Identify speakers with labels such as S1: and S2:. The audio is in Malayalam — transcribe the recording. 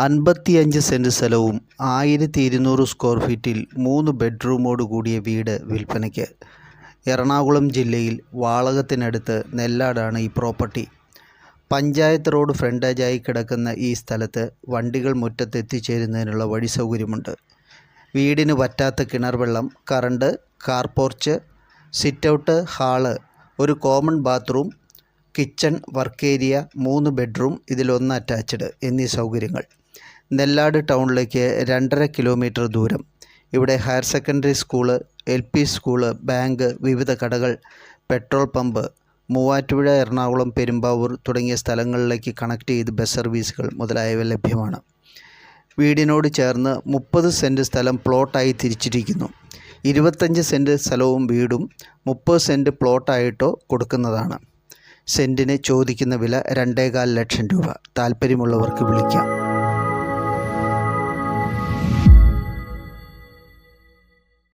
S1: 55 സെൻറ് സ്ഥലവും 1200 സ്ക്വയർ ഫീറ്റിൽ 3 ബെഡ്റൂമോട് കൂടിയ വീട് വിൽപ്പനയ്ക്ക്. എറണാകുളം ജില്ലയിൽ വാളകത്തിനടുത്ത് നെല്ലാടാണ് ഈ പ്രോപ്പർട്ടി. പഞ്ചായത്ത് റോഡ് ഫ്രണ്ടേജായി കിടക്കുന്ന ഈ സ്ഥലത്ത് വണ്ടികൾ മുറ്റത്ത് എത്തിച്ചേരുന്നതിനുള്ള വഴി സൗകര്യമുണ്ട്. വീടിന് വറ്റാത്ത കിണർ വെള്ളം, current, car porch, sit out, hall, ഒരു common bathroom, kitchen, work area, 3 bedroom, ഇതിലൊന്ന് അറ്റാച്ച്ഡ് എന്നീ സൗകര്യങ്ങൾ. നെല്ലാട് ടൗണിലേക്ക് 2.5 കിലോമീറ്റർ ദൂരം. ഇവിടെ higher secondary school, LP school, bank, വിവിധ കടകൾ, പെട്രോൾ പമ്പ്, മൂവാറ്റുപുഴ, എറണാകുളം, പെരുമ്പാവൂർ തുടങ്ങിയ സ്ഥലങ്ങളിലേക്ക് കണക്ട് ചെയ്ത് ബസ് സർവീസുകൾ മുതലായവ ലഭ്യമാണ്. വീടിനോട് ചേർന്ന് 30 സെൻറ് സ്ഥലം പ്ലോട്ടായി തിരിച്ചിരിക്കുന്നു. 25 സെൻറ് സ്ഥലവും വീടും 30 സെൻറ് പ്ലോട്ടായിട്ടോ കൊടുക്കുന്നതാണ്. സെൻറ്റിന് ചോദിക്കുന്ന വില 2.25 ലക്ഷം രൂപ. താല്പര്യമുള്ളവർക്ക് വിളിക്കാം.